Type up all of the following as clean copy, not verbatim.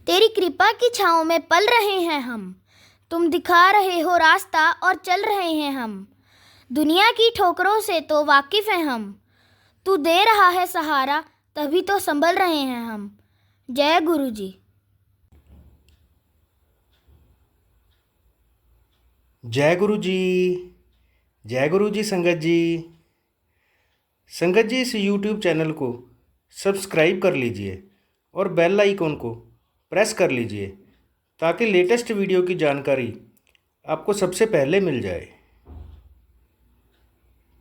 तेरी कृपा की छाँव में पल रहे हैं हम। तुम दिखा रहे हो रास्ता और चल रहे हैं हम। दुनिया की ठोकरों से तो वाकिफ हैं हम। तू दे रहा है सहारा, तभी तो संभल रहे हैं हम। जय गुरु जी। जय गुरु जी। जय गुरु जी। संगत जी, संगत जी, इस YouTube चैनल को सब्सक्राइब कर लीजिए और बेल आइकॉन को प्रेस कर लीजिए ताकि लेटेस्ट वीडियो की जानकारी आपको सबसे पहले मिल जाए।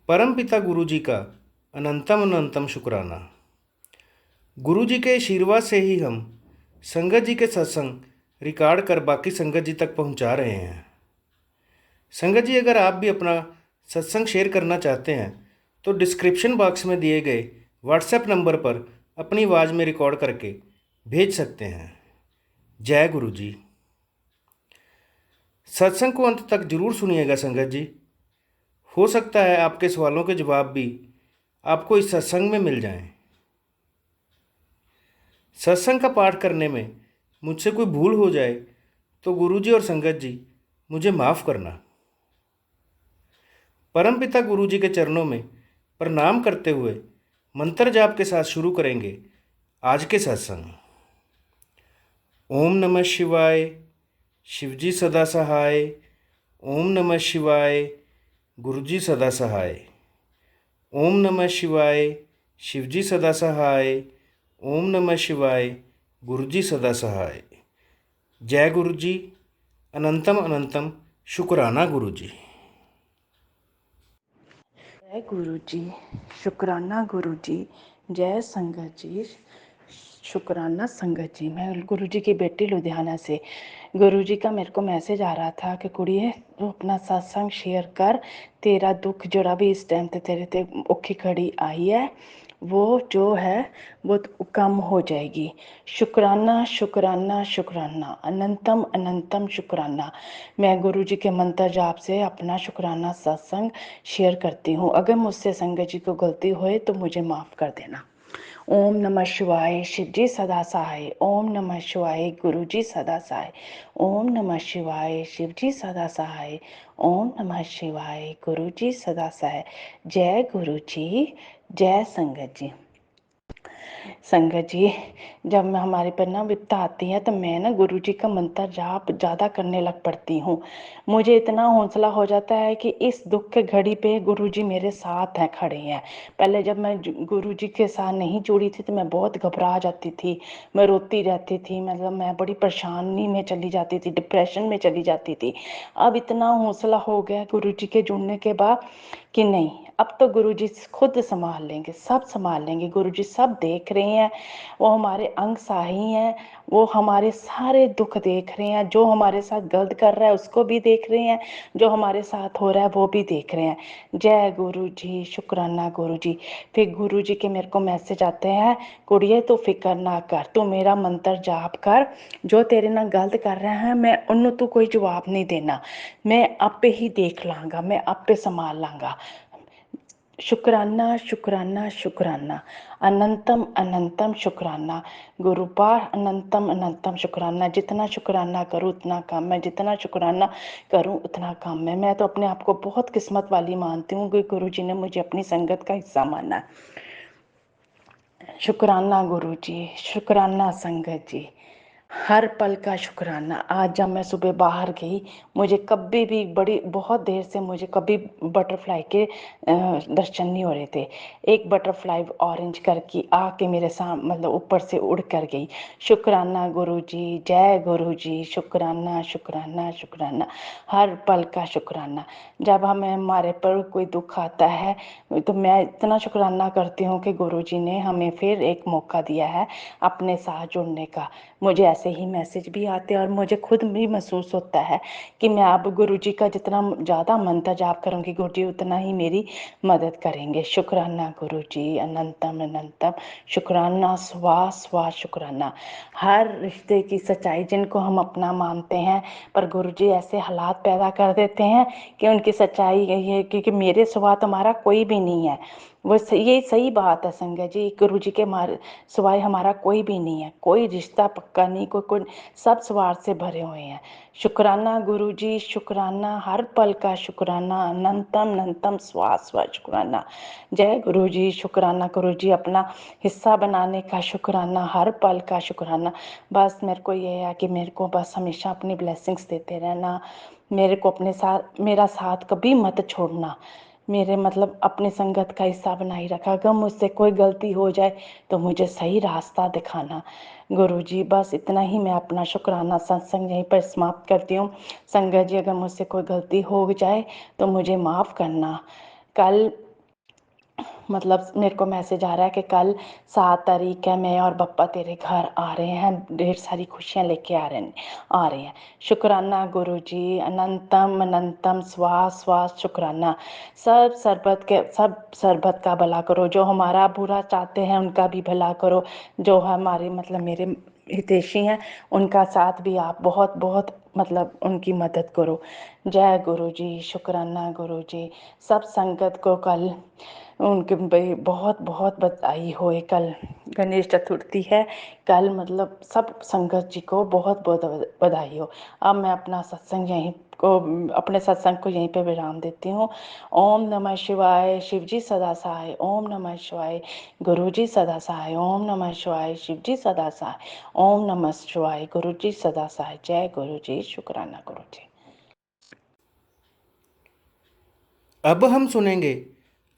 परमपिता गुरु जी का अनंतम अनंतम शुक्राना। गुरु जी के आशीर्वाद से ही हम संगत जी के सत्संग रिकॉर्ड कर बाकी संगत जी तक पहुंचा रहे हैं। संगत जी, अगर आप भी अपना सत्संग शेयर करना चाहते हैं तो डिस्क्रिप्शन बॉक्स में दिए गए व्हाट्सएप नंबर पर अपनी आवाज़ में रिकॉर्ड करके भेज सकते हैं। जय गुरु जी। सत्संग को अंत तक जरूर सुनिएगा संगत जी। हो सकता है आपके सवालों के जवाब भी आपको इस सत्संग में मिल जाएं। सत्संग का पाठ करने में मुझसे कोई भूल हो जाए तो गुरु जी और संगत जी मुझे माफ़ करना। परमपिता गुरु जी के चरणों में प्रणाम करते हुए मंत्र जाप के साथ शुरू करेंगे आज के सत्संग। ओम नमः शिवाय, शिवजी सदा सहाय। ओम नमः शिवाय, गुरुजी सदा सहाय। ओम नमः शिवाय, शिवजी सदा सहाय। ओम नमः शिवाय, गुरुजी सदा सहाय। जय गुरु जी। अनंतम अनंतम शुक्राना गुरु जी। जय गुरु जी, शुक्राना गुरु जी। जय संगत जी, शुक्राना संगत जी। मैं गुरु जी की बेटी लुधियाना से। गुरु जी का मेरे को मैसेज आ रहा था कि कुड़िए तू अपना सत्संग शेयर कर, तेरा दुख जोड़ा भी इस टाइम ते तेरे ते औखी घड़ी आई है वो जो है वो कम हो जाएगी। शुक्राना शुक्राना शुक्राना, अनंतम अनंतम शुक्राना। मैं गुरु जी के मंत्र जाप से अपना शुक्राना सत्संग शेयर करती हूँ। अगर मुझसे संगत जी को गलती होए तो मुझे माफ़ कर देना। ओम नमः शिवाय, शिव जी सदा सहाय। ओम नमः शिवाय, गुरु जी सदा सहाय। ओम नमः शिवाय, शिव जी सदा सहाय। ओम नमः शिवाय, गुरु जी सदा सहाय। जय गुरु जी, जय संगत जी। संगत जी, जब मैं हमारे पर ना विपता आती है तो मैं ना गुरु जी का मंत्र जाप ज़्यादा करने लग पड़ती हूँ। मुझे इतना हौसला हो जाता है कि इस दुख के घड़ी पे गुरु जी मेरे साथ हैं, खड़े हैं। पहले जब मैं गुरु जी के साथ नहीं जुड़ी थी तो मैं बहुत घबरा जाती थी, मैं रोती रहती थी, मतलब मैं बड़ी परेशानी में चली जाती थी, डिप्रेशन में चली जाती थी। अब इतना हौसला हो गया गुरु जी के जुड़ने के बाद कि नहीं, अब तो गुरु जी खुद संभाल लेंगे, सब संभाल लेंगे। गुरु जी सब देख रहे हैं, वो हमारे अंग साही हैं, वो हमारे सारे दुख देख रहे हैं। जो हमारे साथ गलत कर रहा है उसको भी देख रहे हैं, जो हमारे साथ हो रहा है वो भी देख रहे हैं। जय गुरु जी, शुक्राना गुरु जी। फिर गुरु जी के मेरे को मैसेज आते हैं, कुड़िए तू फिक्र ना कर, तू मेरा मंत्र जाप कर। जो तेरे ना गलत कर रहे हैं मैं उन्होंने तू कोई जवाब नहीं देना, मैं आपे ही देख लांगा, मैं आपे संभाल लांगा। शुक्राना शुक्राना शुक्राना, अनंतम अनंतम शुक्राना। गुरुपार अनंतम अनंतम शुक्राना। जितना शुक्राना करूँ उतना कम है, जितना शुक्राना करूँ उतना कम है। मैं तो अपने आप को बहुत किस्मत वाली मानती हूँ कि गुरु जी ने मुझे अपनी संगत का हिस्सा माना। शुक्राना गुरु जी, शुक्राना संगत जी, हर पल का शुक्राना। आज जब मैं सुबह बाहर गई, मुझे कभी भी बड़ी बहुत देर से मुझे कभी बटरफ्लाई के दर्शन नहीं हो रहे थे। एक बटरफ्लाई ऑरेंज करके आके मेरे सामने मतलब ऊपर से उड़ कर गई। शुक्राना गुरु जी, जय गुरु जी, शुक्राना शुक्राना शुक्राना, हर पल का शुक्राना। जब हमारे पर कोई दुख आता है तो मैं इतना शुक्राना करती हूँ कि गुरु जी ने हमें फिर एक मौका दिया है अपने साथ जुड़ने का। मुझे ऐसे ही मैसेज भी आते हैं और मुझे खुद भी महसूस होता है कि मैं अब गुरु जी का जितना ज़्यादा मंत्र जाप करूँगी गुरु जी उतना ही मेरी मदद करेंगे। शुक्राना गुरु जी, अनंतम अनंतम शुक्राना, स्वा स्वा शुक्राना। हर रिश्ते की सच्चाई जिनको हम अपना मानते हैं पर गुरु जी ऐसे हालात पैदा कर देते हैं कि उनकी सच्चाई यही है, क्योंकि मेरे सिवा तुम्हारा कोई भी नहीं है। ये सही बात है संगत जी, गुरु जी के मार सिवाय हमारा कोई भी नहीं है, कोई रिश्ता पक्का नहीं, कोई सब स्वार्थ से भरे हुए हैं। शुक्राना गुरु जी, शुक्राना हर पल का शुक्राना, अनंतम अनंतम श्वास व शुक्राना। जय गुरु जी, शुक्राना गुरु जी, अपना हिस्सा बनाने का शुक्राना, हर पल का शुक्राना। बस मेरे को ये है कि मेरे को बस हमेशा अपनी ब्लेसिंग्स देते रहना, मेरे को अपने साथ, मेरा साथ कभी मत छोड़ना, मेरे मतलब अपने संगत का हिस्सा बनाई रखा। अगर मुझसे कोई गलती हो जाए तो मुझे सही रास्ता दिखाना गुरु जी। बस इतना ही मैं अपना शुक्राना सत्संग यहीं पर समाप्त करती हूँ। संगत जी, अगर मुझसे कोई गलती हो जाए तो मुझे माफ़ करना। कल मतलब मेरे को मैसेज आ रहा है कि कल 7 तारीख है, मैं और बप्पा तेरे घर आ रहे हैं, ढेर सारी खुशियाँ लेके आ रहे हैं। शुक्राना गुरु जी, अनंतम अनंतम श्वास श्वास शुक्राना। सब सरबत का भला करो, जो हमारा बुरा चाहते हैं उनका भी भला करो, जो हमारे मतलब मेरे हितैषी हैं उनका साथ भी आप बहुत बहुत मतलब उनकी मदद करो। जय गुरु जी, शुक्राना गुरु जी। सब संगत को कल उनके भाई बहुत बहुत बधाई होए। कल गणेश चतुर्थी है, कल मतलब सब संगत जी को बहुत बहुत बधाई हो। अब मैं अपना सत्संग यहीं को अपने सत्संग को यहीं पे विराम देती हूँ। ओम नमः शिवाय, शिव जी सदा सहाय। ओम नमः शिवाय, गुरु जी सदा सहाय। ओम नमः शिवाय, शिव जी सदा सहाय। ओम नमः शिवाय, गुरु जी सदा सहाय। जय गुरु जी, शुक्राना गुरु जी। अब हम सुनेंगे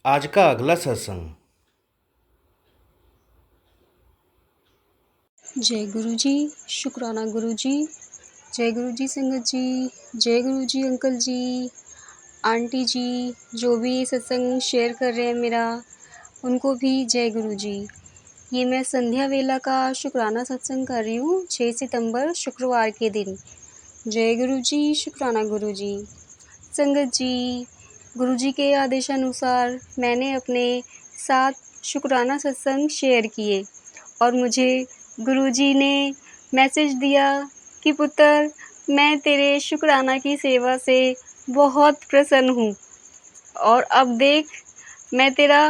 आज का अगला सत्संग। जय गुरु जी, शुक्राना गुरु जी। जय गुरु जी संगत जी, जय गुरु जी अंकल जी, आंटी जी, जो भी ये सत्संग शेयर कर रहे हैं मेरा, उनको भी जय गुरु जी। ये मैं संध्या वेला का शुक्राना सत्संग कर रही हूँ 6 सितंबर शुक्रवार के दिन। जय गुरु जी, शुक्राना गुरु जी। संगत जी, गुरु जी के आदेशानुसार मैंने अपने 7 शुक्राना सत्संग शेयर किए और मुझे गुरुजी ने मैसेज दिया कि पुत्र, मैं तेरे शुक्राना की सेवा से बहुत प्रसन्न हूँ और अब देख मैं तेरा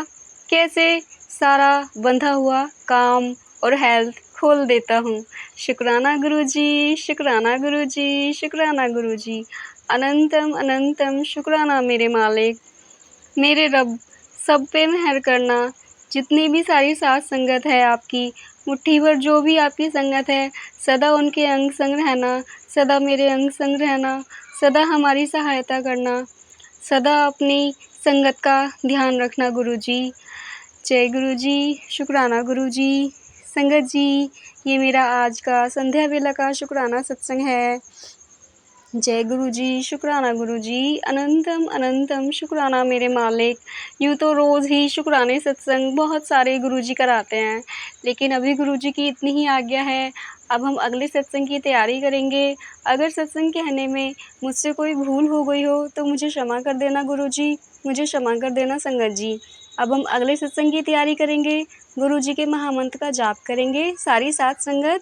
कैसे सारा बंधा हुआ काम और हेल्थ खोल देता हूँ। शुक्राना गुरुजी, शुक्राना गुरुजी, शुक्राना गुरुजी। अनंतम अनंतम शुक्राना मेरे मालिक, मेरे रब, सब पे मेहर करना। जितनी भी सारी साथ संगत है आपकी, मुट्ठी भर जो भी आपकी संगत है, सदा उनके अंग संग रहना, सदा मेरे अंग संग रहना, सदा हमारी सहायता करना, सदा अपनी संगत का ध्यान रखना गुरुजी। जय गुरुजी, शुक्राना गुरुजी। संगत जी, ये मेरा आज का संध्या वेला का शुक्राना सत्संग है। जय गुरु जी, शुक्राना गुरु जी। अनंतम अनंतम शुक्राना मेरे मालिक। यूँ तो रोज़ ही शुक्राने सत्संग बहुत सारे गुरु जी कराते हैं, लेकिन अभी गुरु जी की इतनी ही आज्ञा है। अब हम अगले सत्संग की तैयारी करेंगे। अगर सत्संग कहने में मुझसे कोई भूल हो गई हो तो मुझे क्षमा कर देना गुरु जी, मुझे क्षमा कर देना संगत जी। अब हम अगले सत्संग की तैयारी करेंगे, गुरु जी के महामंत्र का जाप करेंगे सारी साथ संगत।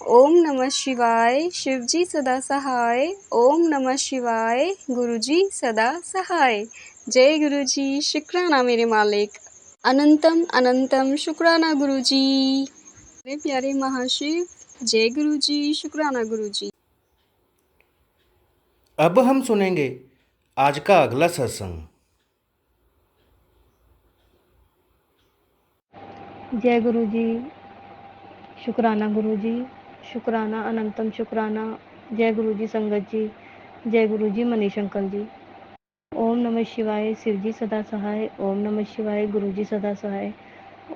ओम नमः शिवाय, शिव जी सदा सहाय। ओम नमः शिवाय, गुरु जी सदा सहाय। जय गुरु जी, शुक्राना मेरे मालिक। अनंतम अनंतम शुक्राना गुरु जी। मेरे प्यारे महाशिव, जय गुरु जी, शुक्राना गुरु जी। अब हम सुनेंगे आज का अगला सत्संग। जय गुरु जी, शुक्राना गुरु जी, शुक्राना अनंतम शुक्राना। जय गुरु जी संगत जी, जय गुरु जी मनीष अंकल जी। ओम नमः शिवाय, शिव जी सदा सहाय। ओम नमः शिवाय, गुरु जी सदा सहाय।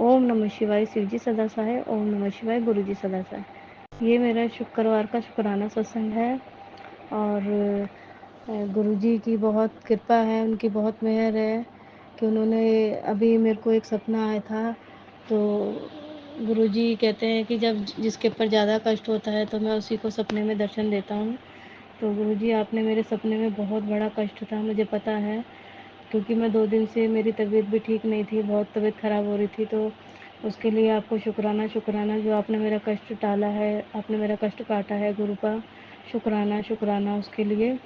ओम नमः शिवाय, शिव जी सदा सहाय। ओम नमः शिवाय, गुरु जी सदा सहाय। ये मेरा शुक्रवार का शुक्राना सत्संग है और गुरु जी की बहुत कृपा है, उनकी बहुत मेहर है कि उन्होंने अभी मेरे को एक सपना आया था। तो गुरुजी कहते हैं कि जब जिसके ऊपर ज़्यादा कष्ट होता है तो मैं उसी को सपने में दर्शन देता हूँ। तो गुरुजी, आपने मेरे सपने में बहुत बड़ा कष्ट था, मुझे पता है, क्योंकि मैं 2 दिन से मेरी तबीयत भी ठीक नहीं थी, बहुत तबीयत ख़राब हो रही थी। तो उसके लिए आपको शुक्राना शुक्राना, जो आपने मेरा कष्ट टाला है, आपने मेरा कष्ट काटा है गुरु का, शुक्राना शुक्राना उसके लिए।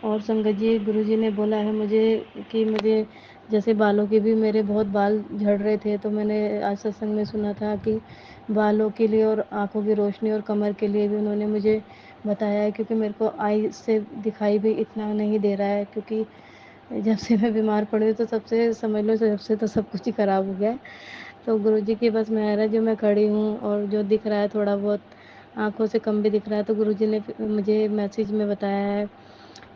और संगत जी, गुरुजी ने बोला है मुझे कि मुझे जैसे बालों के भी मेरे बहुत बाल झड़ रहे थे, तो मैंने आज सत्संग में सुना था कि बालों के लिए और आँखों की रोशनी और कमर के लिए भी उन्होंने मुझे बताया है, क्योंकि मेरे को आई से दिखाई भी इतना नहीं दे रहा है, क्योंकि जब से मैं बीमार पड़ी हूँ तो सबसे समझ लो, जब से तो सब कुछ ही ख़राब हो गया है। तो गुरुजी की बस मेहर है जो मैं खड़ी हूँ, और जो दिख रहा है थोड़ा बहुत आँखों से कम भी दिख रहा है। तो गुरुजी ने मुझे मैसेज में बताया है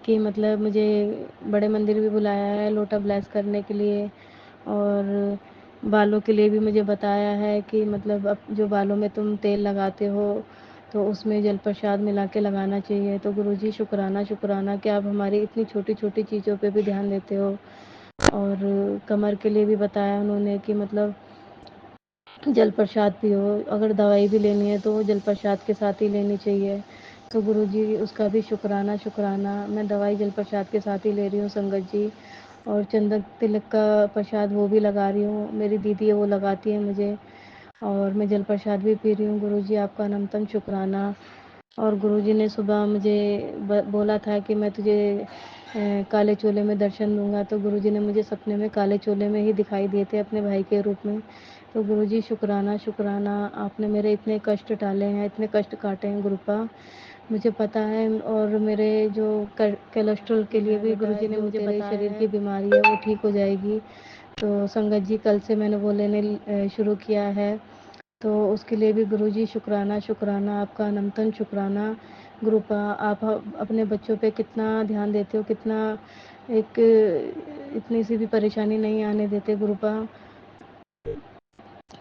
कि मतलब मुझे बड़े मंदिर भी बुलाया है लोटा ब्लेस करने के लिए, और बालों के लिए भी मुझे बताया है कि मतलब अब जो बालों में तुम तेल लगाते हो तो उसमें जल प्रसाद मिला के लगाना चाहिए। तो गुरुजी शुक्राना शुक्राना कि आप हमारी इतनी छोटी छोटी चीज़ों पे भी ध्यान देते हो। और कमर के लिए भी बताया उन्होंने कि मतलब जल प्रसाद पियो, अगर दवाई भी लेनी है तो वो जल प्रसाद के साथ ही लेनी चाहिए। तो गुरुजी उसका भी शुक्राना शुक्राना। मैं दवाई जल प्रसाद के साथ ही ले रही हूँ संगत जी, और चंदन तिलक का प्रसाद वो भी लगा रही हूँ, मेरी दीदी है वो लगाती है मुझे, और मैं जल प्रसाद भी पी रही हूँ। गुरुजी आपका अनंतम शुक्राना। और गुरुजी ने सुबह मुझे बोला था कि मैं तुझे काले चोले में दर्शन दूंगा। तो गुरुजी ने मुझे सपने में काले चोले में ही दिखाई दिए थे अपने भाई के रूप में। तो गुरुजी शुक्राना शुक्राना, आपने मेरे इतने कष्ट टाले हैं, इतने कष्ट काटे हैं गुरुपा, मुझे पता है। और मेरे जो कोलेस्ट्रॉल के लिए भी गुरुजी ने मुझे बताया, तेरे शरीर की बीमारी है वो ठीक हो जाएगी। तो संगत जी कल से मैंने वो लेने शुरू किया है, तो उसके लिए भी गुरुजी शुक्राना शुक्राना, आपका अनंतन शुक्राना। गुरुपा आप अपने बच्चों पे कितना ध्यान देते हो, कितना एक इतनी सी भी परेशानी नहीं आने देते गुरुपा,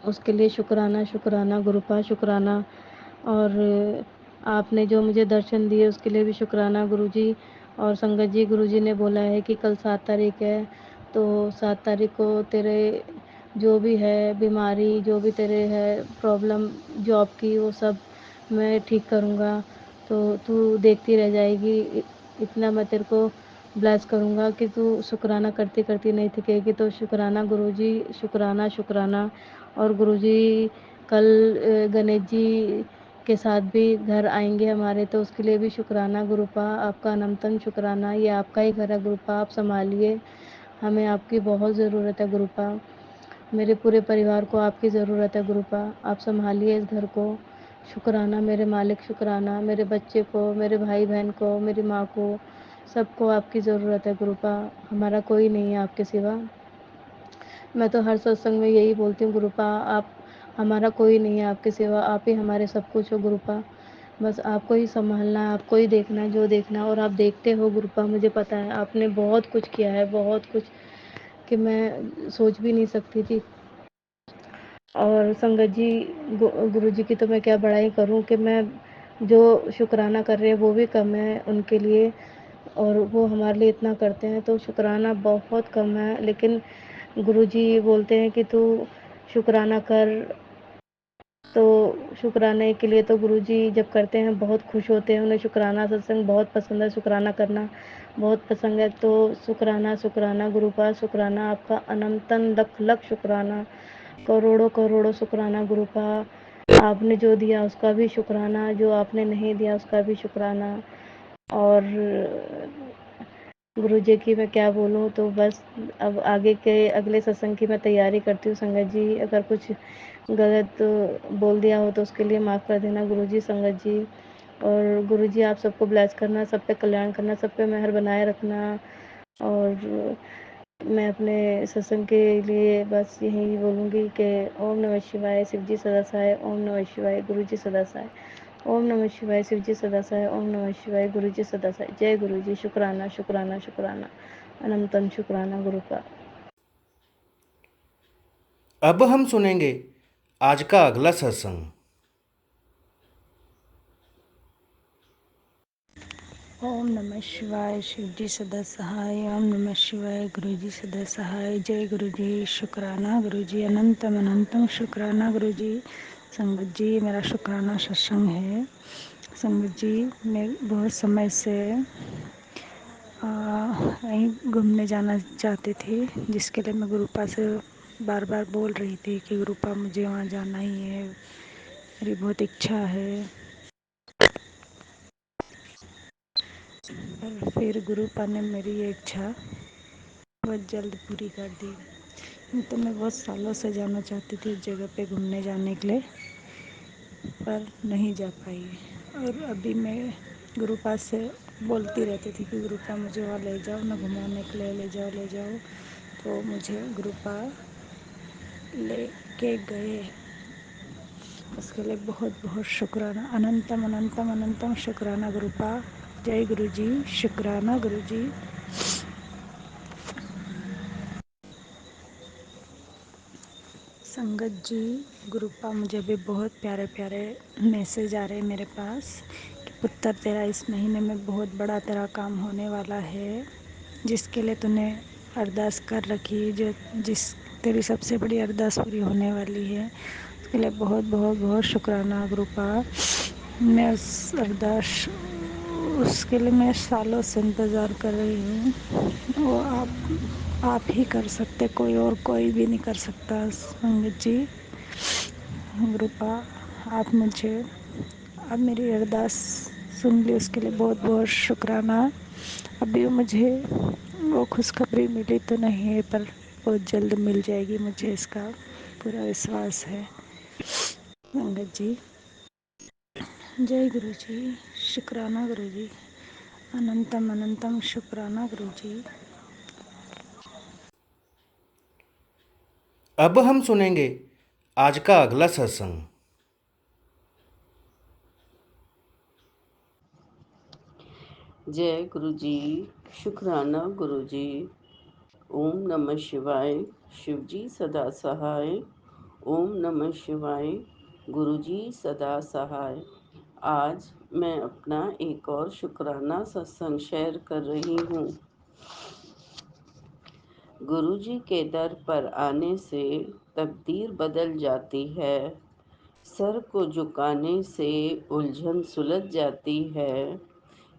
उसके लिए शुक्राना शुक्राना गुरुपा शुक्राना। और आपने जो मुझे दर्शन दिए उसके लिए भी शुक्राना गुरुजी। और संगत जी गुरुजी ने बोला है कि कल 7 तारीख है, तो 7 तारीख को तेरे जो भी है बीमारी, जो भी तेरे है प्रॉब्लम जॉब की, वो सब मैं ठीक करूँगा। तो तू देखती रह जाएगी, इतना मैं तेरे को ब्लेस करूँगा कि तू शुक्राना करती करती नहीं थकेगी। तो शुक्राना गुरुजी, शुक्राना शुक्राना। और गुरुजी कल गणेश जी के साथ भी घर आएंगे हमारे, तो उसके लिए भी शुक्राना गुरुपा, आपका अनंतन शुक्राना। ये आपका ही घर है गुरुपा, आप संभालिए, हमें आपकी बहुत ज़रूरत है गुरुपा, मेरे पूरे परिवार को आपकी ज़रूरत है गुरुपा, आप संभालिए इस घर को। शुक्राना मेरे मालिक, शुक्राना मेरे बच्चे को, मेरे भाई बहन को, मेरी माँ को, सबको आपकी ज़रूरत है गुरुपा, हमारा कोई नहीं है आपके सिवा। मैं तो हर सत्संग में यही बोलती हूँ गुरुपा, आप हमारा कोई नहीं है आपके सिवा, आप ही हमारे सब कुछ हो गुरुपा, बस आपको ही संभालना है, आपको ही देखना है जो देखना है। और आप देखते हो गुरुपा, मुझे पता है आपने बहुत कुछ किया है, बहुत कुछ कि मैं सोच भी नहीं सकती थी। और संगत जी गुरु जी की तो मैं क्या बड़ाई करूं कि मैं जो शुक्राना कर रहे हैं वो भी कम है उनके लिए, और वो हमारे लिए इतना करते हैं, तो शुक्राना बहुत कम है। लेकिन गुरुजी बोलते हैं कि तू शुक्राना कर, तो शुक्राने के लिए तो गुरुजी जब करते हैं बहुत खुश होते हैं, उन्हें शुक्राना सत्संग बहुत पसंद है, शुक्राना करना बहुत पसंद है। तो शुक्राना शुक्राना गुरुपा शुक्राना, आपका अनंतन लख लख शुक्राना, करोड़ों करोड़ों शुक्राना गुरुपा, आपने जो दिया उसका भी शुक्राना, जो आपने नहीं दिया उसका भी शुक्राना। और गुरु जी की मैं क्या बोलूँ, तो बस अब आगे के अगले सत्संग की मैं तैयारी करती हूँ। संगत जी अगर कुछ गलत बोल दिया हो तो उसके लिए माफ़ कर देना गुरु जी, संगत जी। और गुरु जी आप सबको ब्लेस करना, सब पे कल्याण करना, सब पे मेहर बनाए रखना। और मैं अपने सत्संग के लिए बस यही बोलूँगी कि ओम नमः शिवाय, शिव जी सदा सहाय, ओम नमः शिवाय, गुरु जी सदा सहाय, ओम नमः शिवाय, शिव जी सदा सहाय, ओम नमः शिवाय, गुरु जी सदा सहाय। जय गुरु जी, शुक्राना शुक्राना शुक्राना, अनंतन शुक्राना गुरु का। अब हम सुनेंगे आज का अगला सत्संग। ओम नमः शिवाय, शिव जी सदा सहाय, ओम नमः शिवाय, गुरु जी सदा सहाय। जय गुरु जी, शुक्राना गुरु जी, अनंतम अनंतम शुक्राना गुरु जी। संगत जी मेरा शुक्राना सत्संग है। संगत जी मैं बहुत समय से कहीं घूमने जाना चाहती थी, जिसके लिए मैं गुरुपा से बार बार बोल रही थी कि गुरुपा मुझे वहाँ जाना ही है, मेरी बहुत इच्छा है। और फिर गुरुपा ने मेरी ये इच्छा बहुत जल्द पूरी कर दी। तो मैं बहुत सालों से जाना चाहती थी उस जगह पे घूमने जाने के लिए, पर नहीं जा पाई। और अभी मैं गुरुपा से बोलती रहती थी कि गुरुपा मुझे वहाँ ले जाओ ना, घुमाने के लिए ले जाओ ले जाओ। तो मुझे गुरुपा ले के गए, उसके लिए बहुत बहुत शुक्राना, अनंतम अनंतम अनंतम शुक्राना गुरुपा। जय गुरु जी, शुक्राना गुरु जी। संगत जी, गुरुपा मुझे भी बहुत प्यारे प्यारे मैसेज आ रहे हैं मेरे पास कि पुत्र तेरा इस महीने में बहुत बड़ा तेरा काम होने वाला है, जिसके लिए तूने अरदास कर रखी, जो जिस तेरी सबसे बड़ी अरदास पूरी होने वाली है, उसके लिए बहुत बहुत बहुत शुक्राना गुरुपा। मैं उस अरदास उसके लिए मैं सालों से इंतज़ार कर रही हूँ। वो आप ही कर सकते, कोई और कोई भी नहीं कर सकता। संगत जी, गुरुपा आप मुझे, आप मेरी अरदास सुन ली, उसके लिए बहुत बहुत शुक्राना। अभी मुझे वो खुशखबरी मिली तो नहीं है, पर बहुत जल्द मिल जाएगी, मुझे इसका पूरा विश्वास है। संगत जी, जय गुरु जी, शुक्राना गुरु जी, अनंतम अनंतम शुक्राना गुरु जी। अब हम सुनेंगे आज का अगला सत्संग। जय गुरु जी, शुक्राना गुरु जी। ओम नमः शिवाय, शिव जी सदा सहाय। ओम नमः शिवाय, गुरु जी सदा सहाय। आज मैं अपना एक और शुक्राना सत्संग शेयर कर रही हूँ। गुरु जी के दर पर आने से तकदीर बदल जाती है, सर को झुकाने से उलझन सुलझ जाती है।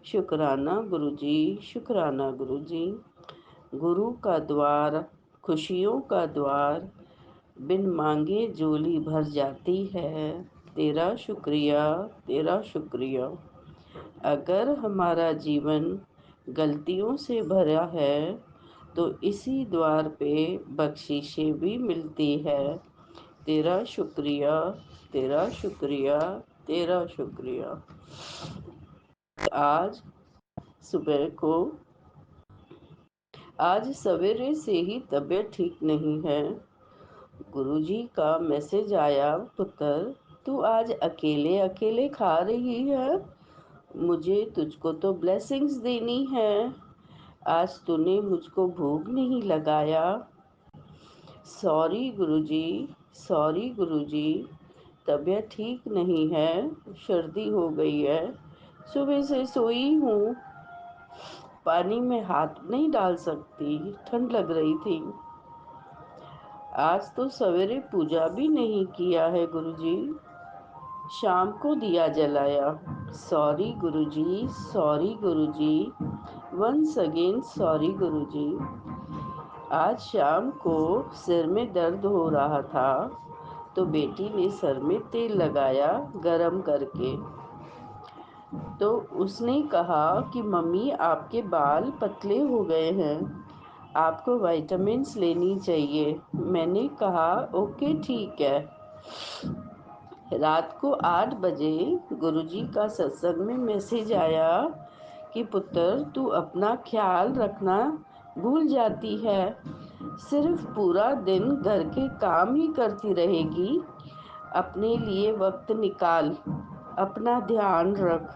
शुक्राना गुरु जी, शुक्राना गुरु जी। गुरु का द्वार खुशियों का द्वार, बिन मांगे झोली भर जाती है। तेरा शुक्रिया, तेरा शुक्रिया। अगर हमारा जीवन गलतियों से भरा है तो इसी द्वार पे बख्शिशें भी मिलती है। तेरा शुक्रिया, तेरा शुक्रिया, तेरा शुक्रिया। आज सुबह को आज सवेरे से ही तबीयत ठीक नहीं है। गुरुजी का मैसेज आया, पुत्र तू आज अकेले अकेले खा रही है, मुझे तुझको तो ब्लेसिंग्स देनी है। आज तूने मुझको भोग नहीं लगाया। सॉरी गुरुजी, सॉरी गुरुजी, तबीयत ठीक नहीं है, सर्दी हो गई है, सुबह से सोई हूँ, पानी में हाथ नहीं डाल सकती, ठंड लग रही थी। आज तो सवेरे पूजा भी नहीं किया है गुरुजी, शाम को दिया जलाया। सॉरी गुरुजी, सॉरी गुरुजी, वंस अगेन सॉरी गुरुजी। आज शाम को सिर में दर्द हो रहा था तो बेटी ने सर में तेल लगाया गरम करके। तो उसने कहा कि मम्मी आपके बाल पतले हो गए हैं, आपको विटामिन्स लेनी चाहिए। मैंने कहा ओके ठीक है। रात को 8 बजे गुरुजी का सत्संग में मैसेज आया कि पुत्र तू अपना ख्याल रखना भूल जाती है, सिर्फ पूरा दिन घर के काम ही करती रहेगी, अपने लिए वक्त निकाल, अपना ध्यान रख।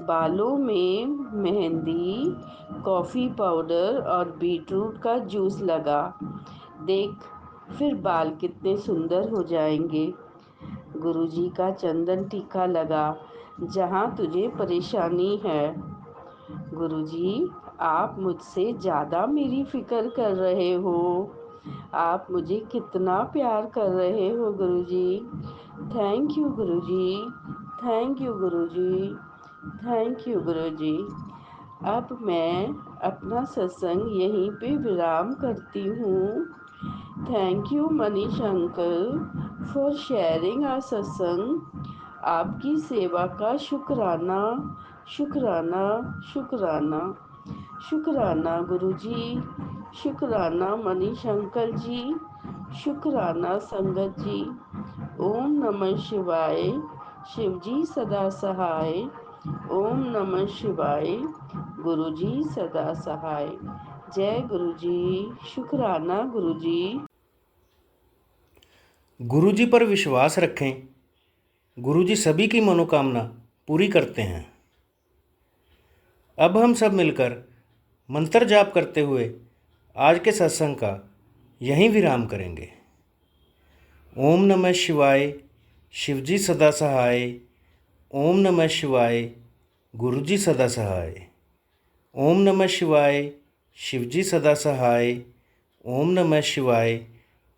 बालों में मेहंदी, कॉफ़ी पाउडर और बीटरूट का जूस लगा, देख फिर बाल कितने सुंदर हो जाएंगे। गुरुजी का चंदन टीका लगा जहाँ तुझे परेशानी है। गुरुजी आप मुझसे ज़्यादा मेरी फ़िक्र कर रहे हो, आप मुझे कितना प्यार कर रहे हो Guruji. Thank you Guruji, thank you Guruji, thank you Guruji. अब मैं अपना सत्संग यहीं पे विराम करती हूँ। Thank you Manish uncle for sharing our satsang. आपकी सेवा का शुक्राना, शुक्राना, शुक्राना, शुक्राना गुरुजी, शुक्राना मणिशंकर जी, शुक्राना संगत जी। ओम नमः शिवाय, शिव जी सदा सहाय। ओम नमः शिवाय, गुरु जी सदा सहाय। जय गुरु जी। शुक्राना गुरु जी। गुरु जी पर विश्वास रखें। गुरु जी सभी की मनोकामना पूरी करते हैं। अब हम सब मिलकर मंत्र जाप करते हुए आज के सत्संग का यहीं विराम करेंगे। ओम नमः शिवाय, शिवजी सदा सहाय। ओम नमः शिवाय, गुरुजी सदा सहाय। ओम नमः शिवाय, शिवजी सदा सहाय। ओम नमः शिवाय,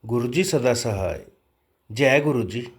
गुरुजी सदा सहाय। जय गुरु जी।